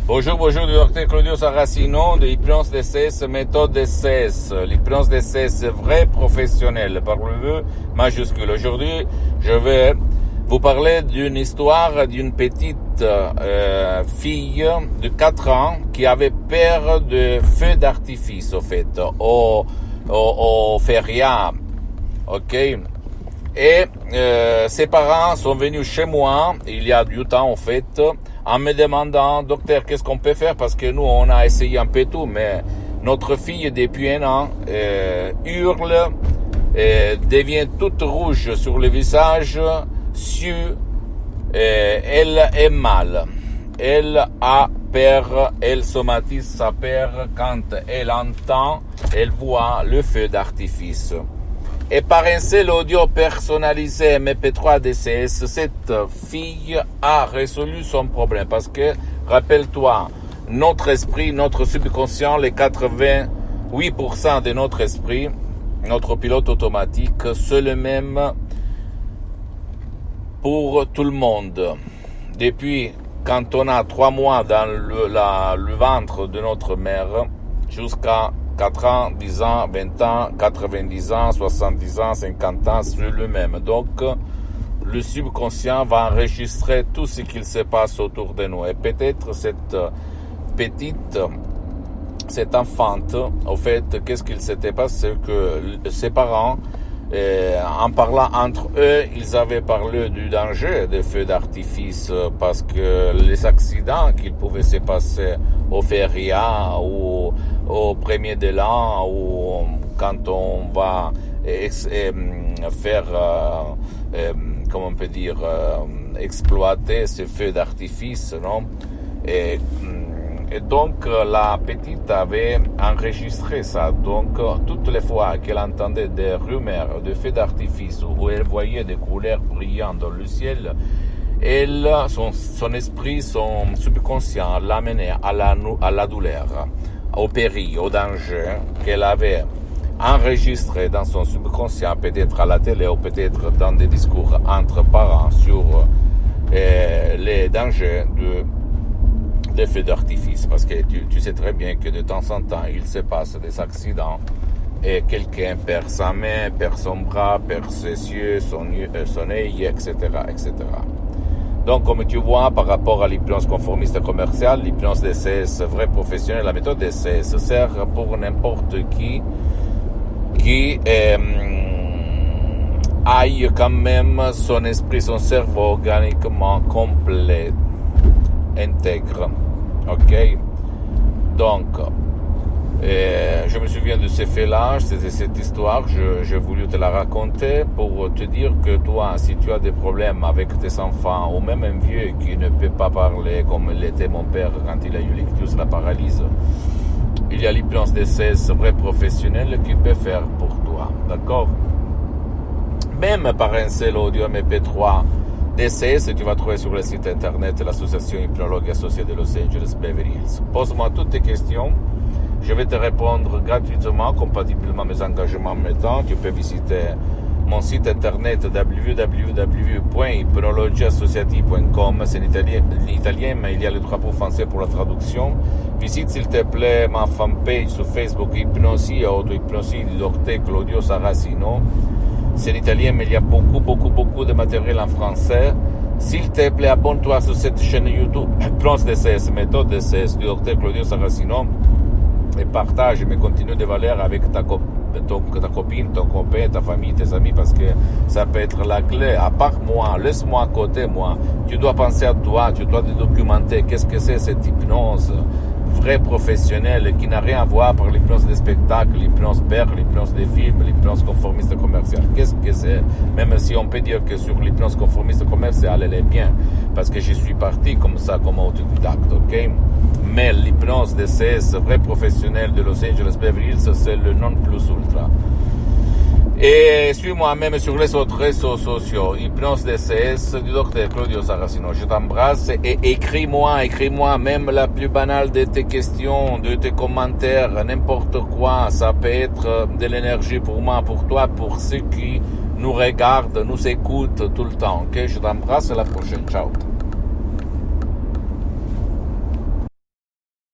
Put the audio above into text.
Bonjour, bonjour, du docteur Claudio Saracino de l'hypnose DCS, méthode DCS. L'hypnose DCS vrai professionnel par le V majuscule. Aujourd'hui, je vais vous parler d'une histoire d'une petite fille de 4 ans qui avait peur de feux d'artifice, au fait, au feria, ok? Et ses parents sont venus chez moi, il y a du temps en fait, en me demandant, docteur, qu'est-ce qu'on peut faire? Parce que nous, on a essayé un peu tout, mais notre fille, depuis 1 an, hurle, devient toute rouge sur le visage, elle est mal. Elle a peur, elle somatise sa peur quand elle entend, elle voit le feu d'artifice. Et par un seul audio personnalisé MP3 DCS, cette fille a résolu son problème. Parce que, rappelle-toi, notre esprit, notre subconscient, les 88% de notre esprit, notre pilote automatique, c'est le même pour tout le monde. Depuis quand on a 3 mois dans le ventre de notre mère, jusqu'à 4 ans, 10 ans, 20 ans, 90 ans, 70 ans, 50 ans, c'est le même. Donc, le subconscient va enregistrer tout ce qu'il se passe autour de nous. Et peut-être cette enfante, au fait, qu'est-ce qu'il s'était passé? Que ses parents, en parlant entre eux, ils avaient parlé du danger des feux d'artifice parce que les accidents qu'il pouvait se passer au feria ou au 1er de l'an ou quand on va faire, comment on peut dire, exploiter ces feux d'artifice, non? Et donc, la petite avait enregistré ça. Donc, toutes les fois qu'elle entendait des rumeurs de feux d'artifice où elle voyait des couleurs brillantes dans le ciel, son esprit, son subconscient l'amenait à la douleur, au péril, au danger qu'elle avait enregistré dans son subconscient, peut-être à la télé ou peut-être dans des discours entre parents sur les dangers des feux d'artifice, parce que tu sais très bien que de temps en temps, il se passe des accidents et quelqu'un perd sa main, perd son bras, perd ses yeux, son œil, etc., etc. Donc, comme tu vois, par rapport à l'hypnose conformiste commerciale, l'hypnose DCS vrai professionnel, la méthode DCS sert pour n'importe qui aille quand même son esprit, son cerveau organiquement complet, intègre. Ok? Donc, je me souviens de ces faits-là, c'était cette histoire, j'ai voulu te la raconter pour te dire que toi, si tu as des problèmes avec tes enfants, ou même un vieux qui ne peut pas parler comme l'était mon père quand il a eu l'ictus, la paralyse, il y a l'hypnose DCS vrai professionnel qui peut faire pour toi, d'accord? Même par un seul audio MP3 DCS, tu vas trouver sur le site internet de l'association hypnologue associée de Los Angeles Beverly Hills. Pose-moi toutes tes questions. Je vais te répondre gratuitement, compatiblement à mes engagements en même temps. Tu peux visiter mon site internet www.hypnologieassociative.com. C'est l'italien, mais il y a le drapeau français pour la traduction. Visite s'il te plaît ma fanpage sur Facebook Hypnosie et Auto-Hypnosie du docteur Claudio Saracino. C'est l'italien, mais il y a beaucoup de matériel en français. S'il te plaît, abonne-toi sur cette chaîne YouTube, Hypnose DCS, méthode DCS du docteur Claudio Saracino, et partage mes contenus de valeur avec ta copine, ton copain, ta famille, tes amis, parce que ça peut être la clé. À part moi, laisse-moi à côté, moi. Tu dois penser à toi, tu dois te documenter. Qu'est-ce que c'est cette hypnose vrai professionnelle qui n'a rien à voir par l'hypnose des spectacles, l'hypnose père, l'hypnose des films, l'hypnose conformiste commerciale. Qu'est-ce que c'est? Même si on peut dire que sur l'hypnose conformiste commerciale, elle est bien, parce que je suis parti comme ça, comme autodidacte, ok? Mais l'hypnose DCS vrai professionnel de Los Angeles Beverly Hills, c'est le non plus ultra. Et suis-moi même sur les autres réseaux sociaux, Hypnose DCS du docteur Claudio Saracino. Je t'embrasse et écris-moi même la plus banale de tes questions, de tes commentaires, n'importe quoi. Ça peut être de l'énergie pour moi, pour toi, pour ceux qui nous regardent, nous écoutent tout le temps. Ok, je t'embrasse, à la prochaine. Ciao.